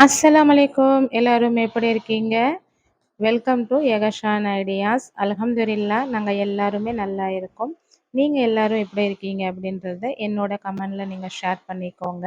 அஸ்ஸலாமு அலைக்கும். எல்லாரும் எப்படி இருக்கீங்க? Welcome to Yakshan ideas. அல்ஹம்துலில்லாஹ் நாங்க எல்லாருமே நல்லா இருக்கோம். நீங்க எல்லாரும் எப்படி இருக்கீங்க அப்படின்றத என்னோட கமெண்ட்ல நீங்க ஷேர் பண்ணிக்கோங்க.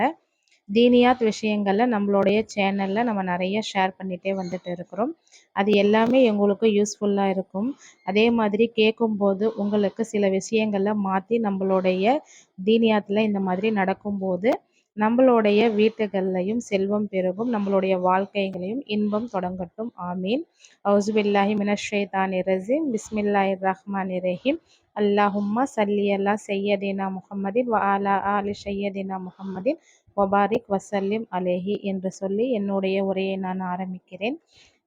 தீனியாத் விஷயங்கள்ல நம்மளுடைய சேனல்ல நம்ம நிறைய ஷேர் பண்ணிட்டே வந்துட்டு இருக்கிறோம். அது எல்லாமே உங்களுக்கு யூஸ்ஃபுல்லா இருக்கும். அதே மாதிரி கேட்கும்போது உங்களுக்கு சில விஷயங்கள்ல மாற்றி நம்மளுடைய தீனியாத்தில் இந்த மாதிரி நடக்கும்போது நம்மளுடைய வீட்டுகள்லையும் செல்வம் பெருகும், நம்மளுடைய வாழ்க்கைகளையும் இன்பம் தொடங்கட்டும். ஆமீன். அவுசுபில்லாஹி மினஷ் ஷைத்தானிர் ரஜீம். பிஸ்மில்லாஹிர் ரஹ்மானிர் ரஹீம். அல்லாஹும்ம சல்லி அலா சையதினா முஹம்மதின் வ அலா ஆலி சையதினா முஹம்மதின் வபாரிக் வசல்லிம் அலேஹி என்று சொல்லி என்னுடைய உரையை நான் ஆரம்பிக்கிறேன்.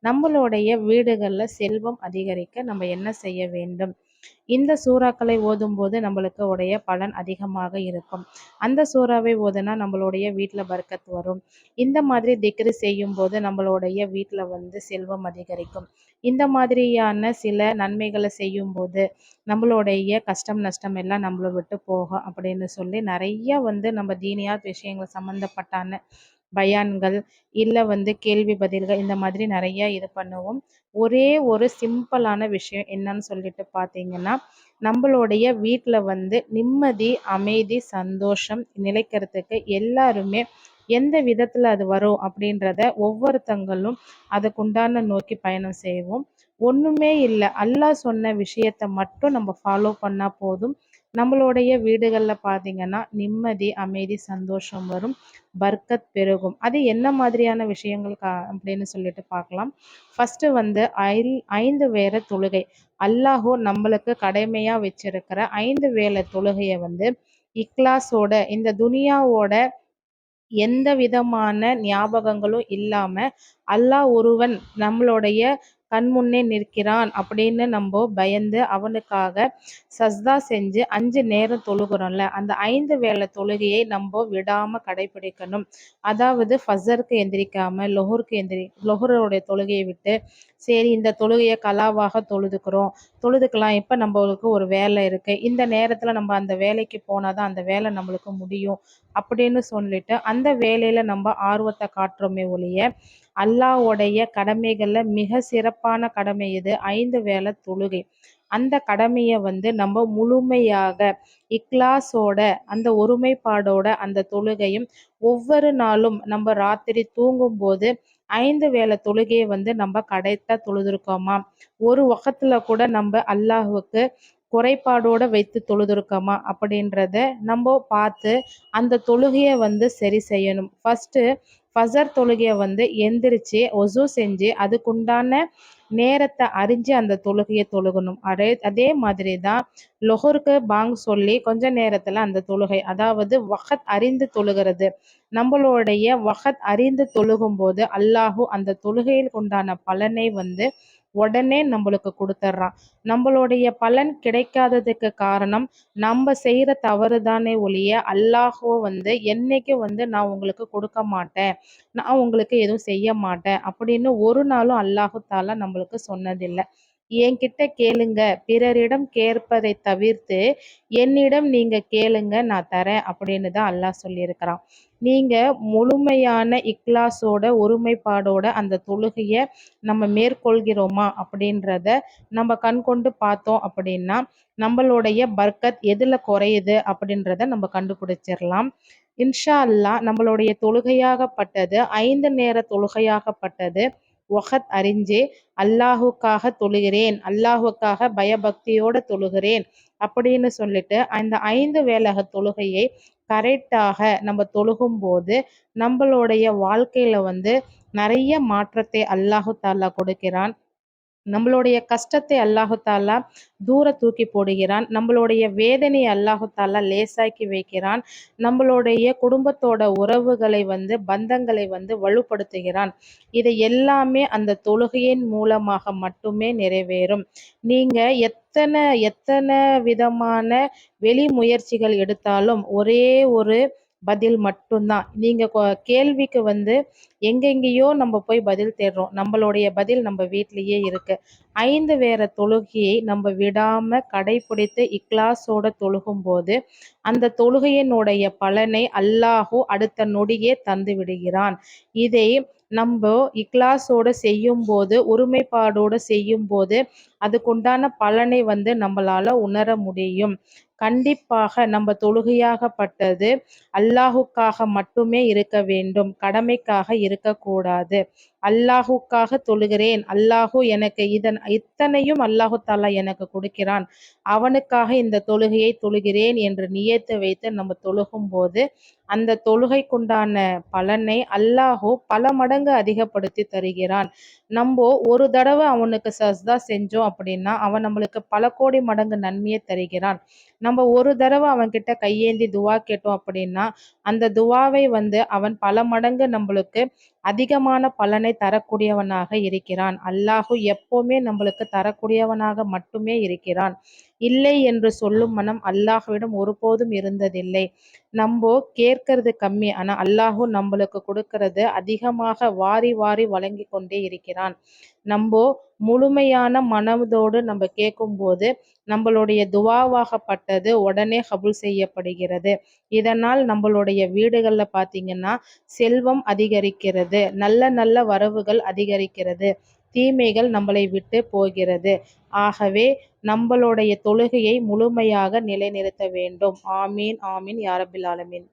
நம்மளுடைய வீடுகளில் செல்வம் அதிகரிக்க நம்ம என்ன செய்ய வேண்டும்? இந்த சூறாக்களை ஓதும்போது நம்மளுக்கு உடைய பலன் அதிகமாக இருக்கும். அந்த சூறாவை ஓதுனா நம்மளுடைய வீட்டில் பர்க்கத் வரும். இந்த மாதிரி திக்ரு செய்யும் போது நம்மளுடைய வீட்டில் செல்வம் அதிகரிக்கும். இந்த மாதிரியான சில நன்மைகளை செய்யும் போது நம்மளுடைய கஷ்டம் நஷ்டம் எல்லாம் நம்மளை விட்டு போகும் அப்படின்னு சொல்லி நிறைய நம்ம தீனியாத் விஷயங்கள் சம்மந்தப்பட்டான பயான்கள் இல்லை கேள்வி பதில்கள் இந்த மாதிரி நிறைய இது பண்ணுவோம். ஒரே ஒரு சிம்பிளான விஷயம் என்னன்னு சொல்லிட்டு பார்த்தீங்கன்னா, நம்மளுடைய வீட்டில் நிம்மதி, அமைதி, சந்தோஷம் நிலைக்கிறதுக்கு எல்லாருமே எந்த விதத்தில் அது வரும் அப்படின்றத ஒவ்வொருத்தங்களும் அதுக்குண்டான நோக்கி பயணம் செய்வோம். ஒன்றுமே இல்லை, அல்லாஹ் சொன்ன விஷயத்தை மட்டும் நம்ம ஃபாலோ பண்ணால் போதும். நம்மளுடைய வீடுகளில் பார்த்தீங்கன்னா நிம்மதி, அமைதி, சந்தோஷம் வரும், பர்க்கத் பெருகும். அது என்ன மாதிரியான விஷயங்கள் அப்படின்னு சொல்லிட்டு பார்க்கலாம். ஃபஸ்ட்டு 5 வேள தொழுகை. அல்லாஹோ நம்மளுக்கு கடமையா வச்சிருக்கிற 5 வேள தொழுகையை இக்லாஸோட இந்த துனியாவோட எந்த விதமான ஞாபகங்களும் இல்லாம அல்லாஹ் ஒருவன் நம்மளுடைய கண்முன்னே நிற்கிறான் அப்படின்னு நம்ம பயந்து அவனுக்காக சஸ்தா செஞ்சு 5 நேரம் தொழுகிறோம்ல, அந்த 5 வேளை தொழுகையை நம்ம விடாம கடைபிடிக்கணும். அதாவது ஃபஜருக்கு எந்திரிக்காம லொஹருடைய தொழுகையை விட்டு சரி இந்த தொழுகையை கலாவாக தொழுதுக்கலாம், இப்போ நம்மளுக்கு ஒரு வேலை இருக்கு, இந்த நேரத்தில் நம்ம அந்த வேலைக்கு போனாதான் அந்த வேலை நம்மளுக்கு முடியும் அப்படின்னு சொல்லிட்டு அந்த வேலையில நம்ம ஆர்வத்தை காட்டுறோமே ஒழிய, அல்லாஹ்வுடைய கடமைகள்ல மிக சிறப்பான கடமை இது 5 வேளை தொழுகை. அந்த கடமையை நம்ம முழுமையாக இக்லாஸோட அந்த ஒருமைப்பாடோட அந்த தொழுகையும் ஒவ்வொரு நாளும் நம்ம ராத்திரி தூங்கும்போது 5 வேளை தொழுகையை நம்ம கடைத்தா தொழுதுருக்கோமா, ஒரு வகத்துல கூட நம்ம அல்லாஹுக்கு குறைபாடோட வைத்து தொழுதுருக்கோமா அப்படின்றத நம்ம பார்த்து அந்த தொழுகையை சரி செய்யணும். ஃபர்ஸ்ட் ஃபஜர் தொழுகையை எந்திரிச்சு ஒசு செஞ்சு அதுக்குண்டான நேரத்தை அறிஞ்சு அந்த தொழுகையை தொழுகணும். அதே மாதிரி தான் லொஹருக்கு பாங் சொல்லி கொஞ்ச நேரத்துல அந்த தொழுகை, அதாவது வகத் அறிந்து தொழுகிறது. நம்மளுடைய வகத் அறிந்து தொழுகும் போது அல்லாஹு அந்த தொழுகையில் உண்டான பலனை உடனே நம்மளுக்கு கொடுத்துட்றான். நம்மளுடைய பலன் கிடைக்காததுக்கு காரணம் நம்ம செய்யற தவறு தானே ஒழிய, அல்லாஹோ என்னைக்கும் நான் உங்களுக்கு கொடுக்க மாட்டேன், நான் உங்களுக்கு எதுவும் செய்ய மாட்டேன் அப்படின்னு ஒரு நாளும் அல்லாஹு தாலா நம்மளுக்கு சொன்னதில்லை. என்கிட்ட கேளுங்க, பிறரிடம் கேட்பதை தவிர்த்து என்னிடம் நீங்க கேளுங்க, நான் தரேன் அப்படின்னு தான் அல்லாஹ் சொல்லியிருக்கிறான். நீங்க முழுமையான இக்லாஸோட ஒருமைப்பாடோட அந்த தொழுகையை நம்ம மேற்கொள்கிறோமா அப்படின்றத நம்ம கண் கொண்டு பார்த்தோம் அப்படின்னா நம்மளுடைய பர்க்கத் எதுல குறையுது அப்படின்றத நம்ம கண்டுபிடிச்சிடலாம். இன்ஷா அல்லாஹ் நம்மளுடைய தொழுகையாகப்பட்டது 5 நேர தொழுகையாகப்பட்டது வகத் அறிஞ்சே அல்லாஹுக்காக தொழுகிறேன், அல்லாஹுக்காக பயபக்தியோட தொழுகிறேன் அப்படின்னு சொல்லிட்டு அந்த 5 வேளை தொழுகையை கரெக்டாக நம்ம தொழுகும் போது நம்மளுடைய வாழ்க்கையில நிறைய மாற்றத்தை அல்லாஹு தாலா கொடுக்கிறான். நம்மளுடைய கஷ்டத்தை அல்லாஹு தாலா தூர தூக்கி போடுகிறான். நம்மளுடைய வேதனையை அல்லாஹு தாலா லேசாக்கி வைக்கிறான். நம்மளுடைய குடும்பத்தோட உறவுகளை பந்தங்களை வலுப்படுத்துகிறான். இதை எல்லாமே அந்த தொழுகையின் மூலமாக மட்டுமே நிறைவேறும். நீங்க எத்தனை எத்தனை விதமான வெளி முயற்சிகள் எடுத்தாலும் ஒரே ஒரு பதில் மட்டும்தான். நீங்க கேள்விக்கு எங்கெங்கேயோ நம்ம போய் பதில் தேடுறோம், நம்மளுடைய பதில் நம்ம வீட்டிலேயே இருக்கு. 5 வேற தொழுகையை நம்ம விடாம கடைபிடித்து இக்லாஸோட தொழுகும் போது அந்த தொழுகையினுடைய பலனை அல்லாஹு அடுத்த நொடியே தந்து விடுகிறான். இதை நம்ம இக்லாஸோட செய்யும்போது, ஒருமைப்பாடோட செய்யும்போது, அதுக்குண்டான பலனை நம்மளால உணர முடியும். கண்டிப்பாக நம்ம தொழுகையாகப்பட்டது அல்லாஹுக்காக மட்டுமே இருக்க வேண்டும். கடமைக்காக இருக்கக்கூடாது. அல்லாஹுக்காக தொழுகிறேன். அல்லாஹு எனக்கு இத்தனையும் அல்லாஹு தஆலா எனக்கு கொடுக்கிறான். அவனுக்காக இந்த தொழுகையை தொழுகிறேன் என்று நியத்து வைத்து நம்ம தொழுகும்போது, அந்த தொழுகைக்குண்டான பலனை அல்லாஹு பல மடங்கு அதிகப்படுத்தி தருகிறான். நம்போ ஒரு தடவை அவனுக்கு சஜ்தா செஞ்சோம் அப்படின்னா, அவன் நம்மளுக்கு பல கோடி மடங்கு நன்மையை தருகிறான். நம்ம ஒரு தடவை அவன்கிட்ட கையேந்தி துவா கேட்டோம் அப்படின்னா, அந்த துவாவை அவன் பல மடங்கு நம்மளுக்கு அதிகமான பலனை தரக்கூடியவனாக இருக்கிறான். அல்லாஹு எப்பவுமே நம்மளுக்கு தரக்கூடியவனாக மட்டுமே இருக்கிறான். இல்லை என்று சொல்லும் மனம் அல்லாஹ்விடம் ஒருபோதும் இருந்ததில்லை. நம்போ கேட்கறது கம்மி. ஆனா அல்லாஹு நம்மளுக்கு கொடுக்கிறது அதிகமாக வாரி வாரி வழங்கி கொண்டே இருக்கிறான். நம்போ முழுமையான மனதோடு நம்ம கேட்கும்போது நம்மளுடைய துவாவாகப்பட்டது உடனே கபூல் செய்யப்படுகிறது. இதனால் நம்மளுடைய வீடுகள்ல பார்த்தீங்கன்னா செல்வம் அதிகரிக்கிறது. நல்ல நல்ல வரவுகள் அதிகரிக்கிறது. தீமைகள் நம்மளை விட்டு போகிறது. ஆகவே நம்மளுடைய தொழுகையை முழுமையாக நிலைநிறுத்த வேண்டும். ஆமீன் ஆமீன் யா ரப்பில் ஆலமீன்.